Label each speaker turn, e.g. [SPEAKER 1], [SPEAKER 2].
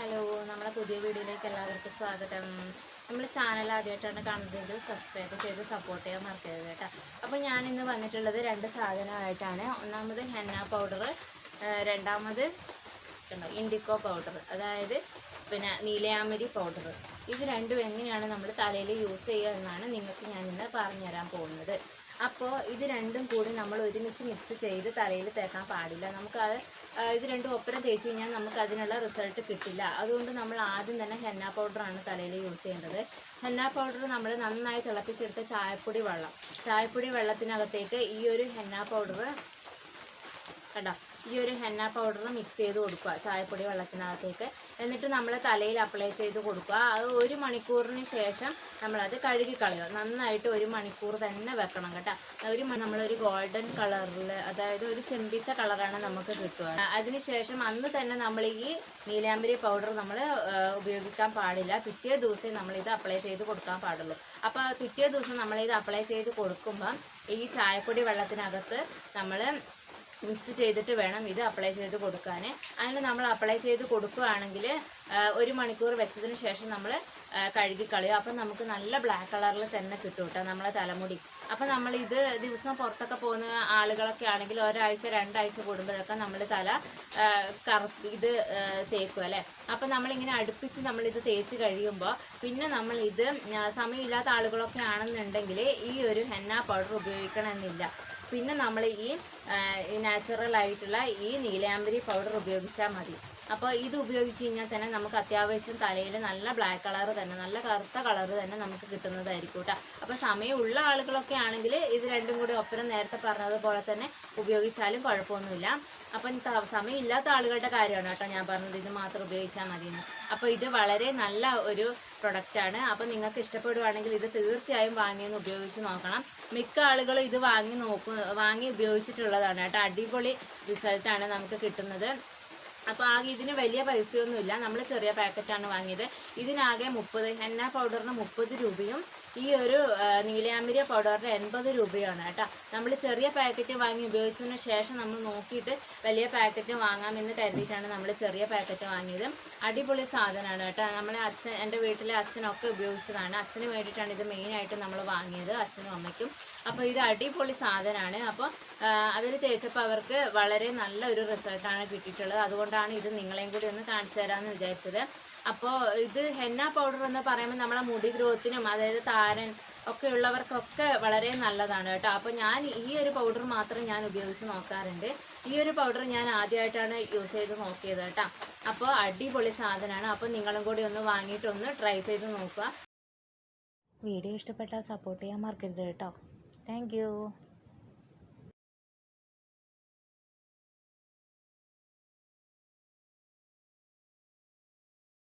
[SPEAKER 1] Hello, നമ്മുടെ പുതിയ വീഡിയോയിലേക്ക് എല്ലാവർക്കും സ്വാഗതം. നമ്മൾ ചാനൽ ആദ്യമായിട്ടാണ് കാണുന്നതെങ്കിൽ സബ്സ്ക്രൈബ് ചെയ്ത് സപ്പോർട്ട് ചെയ്യാൻ മറക്കരുത് കേട്ടോ. അപ്പോൾ ഞാനിന്ന് വന്നിട്ടുള്ളത് രണ്ട് സാധനമായിട്ടാണ്. ഒന്നാമത് ഹെന്ന പൗഡർ, രണ്ടാമത് ഇൻഡിക്കോ പൗഡർ, അതായത് പിന്നെ നീലയാമരി പൗഡർ. ഇത് രണ്ടും എങ്ങനെയാണ് നമ്മൾ തലയിൽ യൂസ് ചെയ്യുക എന്നാണ് നിങ്ങൾക്ക് ഞാനിന്ന് പറഞ്ഞുതരാൻ പോകുന്നത്. അപ്പോൾ ഇത് രണ്ടും കൂടി നമ്മൾ ഒരുമിച്ച് മിക്സ് ചെയ്ത് തലയിൽ തേക്കാൻ പാടില്ല. നമുക്കത് ഇത് രണ്ടും ഒപ്പരം തേച്ച് കഴിഞ്ഞാൽ നമുക്ക് അതിനുള്ള റിസൾട്ട് കിട്ടില്ല. അതുകൊണ്ട് നമ്മൾ ആദ്യം തന്നെ ഹെന്ന പൗഡറാണ് തലയിൽ യൂസ് ചെയ്യേണ്ടത്. ഹെന്ന പൗഡർ നമ്മൾ നന്നായി തിളപ്പിച്ചെടുത്ത ചായപ്പൊടി വെള്ളത്തിനകത്തേക്ക് ഈ ഒരു ഹെന്ന പൗഡർ കണ്ടോ, ഈ ഒരു ഹെന്ന പൗഡർ മിക്സ് ചെയ്ത് കൊടുക്കുക ചായപ്പൊടി വെള്ളത്തിനകത്തേക്ക്. എന്നിട്ട് നമ്മൾ തലയിൽ അപ്ലൈ ചെയ്ത് കൊടുക്കുക. അത് 1 മണിക്കൂറിന് ശേഷം നമ്മളത് കഴുകിക്കളയുക. നന്നായിട്ട് 1 മണിക്കൂർ തന്നെ വെക്കണം കേട്ടോ. നമ്മളൊരു ഗോൾഡൻ കളറിൽ, അതായത് ഒരു ചെമ്പിച്ച കളറാണ് നമുക്ക് കിട്ടുക. അതിനുശേഷം അന്ന് തന്നെ നമ്മൾ ഈ നീലാംബരി പൗഡർ നമ്മൾ ഉപയോഗിക്കാൻ പാടില്ല. പിറ്റേ ദിവസം നമ്മളിത് അപ്ലൈ ചെയ്ത് കൊടുക്കാൻ പാടുള്ളൂ. അപ്പോൾ പിറ്റേ ദിവസം നമ്മളിത് അപ്ലൈ ചെയ്ത് കൊടുക്കുമ്പം ഈ ചായപ്പൊടി വെള്ളത്തിനകത്ത് നമ്മൾ മിക്സ് ചെയ്തിട്ട് വേണം ഇത് അപ്ലൈ ചെയ്ത് കൊടുക്കാൻ. അങ്ങനെ നമ്മൾ അപ്ലൈ ചെയ്ത് കൊടുക്കുകയാണെങ്കിൽ 1 മണിക്കൂർ വെച്ചതിന് ശേഷം നമ്മൾ കഴുകിക്കളയും. അപ്പം നമുക്ക് നല്ല ബ്ലാക്ക് കളറിൽ തന്നെ കിട്ടും കേട്ടോ നമ്മളെ തലമുടി. അപ്പം നമ്മളിത് ദിവസം പുറത്തൊക്കെ പോകുന്ന ആളുകളൊക്കെ ആണെങ്കിൽ ഒരാഴ്ച 2 ആഴ്ച കൂടുമ്പോഴൊക്കെ നമ്മൾ തല ഇത് തേക്കും അല്ലേ. അപ്പം നമ്മളിങ്ങനെ അടുപ്പിച്ച് നമ്മളിത് തേച്ച് കഴിയുമ്പോൾ പിന്നെ നമ്മളിത് സമയമില്ലാത്ത ആളുകളൊക്കെ ആണെന്നുണ്ടെങ്കിൽ ഈ ഒരു ഹെന്ന പൗഡർ ഉപയോഗിക്കണമെന്നില്ല. പിന്നെ നമ്മൾ ഈ നാച്ചുറൽ ആയിട്ടുള്ള ഈ നീലാംബരി പൗഡർ ഉപയോഗിച്ചാൽ മതി. അപ്പോൾ ഇത് ഉപയോഗിച്ച് കഴിഞ്ഞാൽ തന്നെ നമുക്ക് അത്യാവശ്യം തലയിൽ നല്ല ബ്ലാക്ക് കളർ തന്നെ, നല്ല കറുത്ത കളർ തന്നെ നമുക്ക് കിട്ടുന്നതായിരിക്കും കേട്ടോ. അപ്പോൾ സമയമുള്ള ആളുകളൊക്കെ ആണെങ്കിൽ ഇത് രണ്ടും കൂടി ഒപ്പരം നേരത്തെ പറഞ്ഞതുപോലെ തന്നെ ഉപയോഗിച്ചാലും കുഴപ്പമൊന്നുമില്ല. അപ്പം സമയമില്ലാത്ത ആളുകളുടെ കാര്യമാണ് കേട്ടോ ഞാൻ പറഞ്ഞത്, ഇത് മാത്രം ഉപയോഗിച്ചാൽ മതിയെന്ന്. അപ്പോൾ ഇത് വളരെ നല്ല ഒരു പ്രൊഡക്റ്റാണ്. അപ്പോൾ നിങ്ങൾക്ക് ഇഷ്ടപ്പെടുവാണെങ്കിൽ ഇത് തീർച്ചയായും വാങ്ങിയൊന്ന് ഉപയോഗിച്ച് നോക്കണം. മിക്ക ആളുകളും ഇത് വാങ്ങി ഉപയോഗിച്ചിട്ടുള്ളതാണ് കേട്ടോ. അടിപൊളി റിസൾട്ടാണ് നമുക്ക് കിട്ടുന്നത്. അപ്പോൾ ആകെ ഇതിന് വലിയ പൈസയൊന്നുമില്ല. നമ്മൾ ചെറിയ പാക്കറ്റാണ് വാങ്ങിയത്. ഇതിനാകെ ഹെന്ന പൗഡറിന് 30 രൂപയും ഈ ഒരു നീലയാമ്പരി പൗഡറിന് 80 രൂപയാണ് കേട്ടോ. നമ്മൾ ചെറിയ പാക്കറ്റ് വാങ്ങി ഉപയോഗിച്ചതിന് ശേഷം നമ്മൾ നോക്കിയിട്ട് വലിയ പാക്കറ്റ് വാങ്ങാമെന്ന് കരുതിയിട്ടാണ് നമ്മൾ ചെറിയ പാക്കറ്റ് വാങ്ങിയത്. അടിപൊളി സാധനമാണ് കേട്ടോ. എൻ്റെ വീട്ടിലെ അച്ഛനൊക്കെ ഉപയോഗിച്ചതാണ്. അച്ഛന് വേണ്ടിയിട്ടാണ് ഇത് മെയിനായിട്ട് നമ്മൾ വാങ്ങിയത്, അച്ഛനും അമ്മയ്ക്കും. അപ്പോൾ ഇത് അടിപൊളി സാധനമാണ്. അപ്പോൾ അവർ തേച്ചപ്പോൾ അവർക്ക് വളരെ നല്ല ഒരു റിസൾട്ടാണ് കിട്ടിയിട്ടുള്ളത്. അതുകൊണ്ടാണ് ഇത് നിങ്ങളെയും കൂടി ഒന്ന് കാണിച്ചു തരാമെന്ന് വിചാരിച്ചത്. അപ്പോൾ ഇത് ഹെന്ന പൗഡർ എന്ന് പറയുമ്പോൾ നമ്മളെ മുടി ഗ്രോത്തിനും, അതായത് താരൻ ഒക്കെ ഉള്ളവർക്കൊക്കെ വളരെ നല്ലതാണ് കേട്ടോ. അപ്പോൾ ഞാൻ ഈ ഒരു പൗഡർ മാത്രം ഞാൻ ഉപയോഗിച്ച് നോക്കാറുണ്ട്. ഈ ഒരു പൗഡർ ഞാൻ ആദ്യമായിട്ടാണ് യൂസ് ചെയ്ത് നോക്കിയത് കേട്ടോ. അപ്പോൾ അടിപൊളി സാധനമാണ്. അപ്പോൾ നിങ്ങളും കൂടി ഒന്ന് വാങ്ങിയിട്ടൊന്ന് ട്രൈ ചെയ്ത് നോക്കുക.
[SPEAKER 2] വീഡിയോ ഇഷ്ടപ്പെട്ടാൽ സപ്പോർട്ട് ചെയ്യാൻ മറക്കരുത് കേട്ടോ. താങ്ക്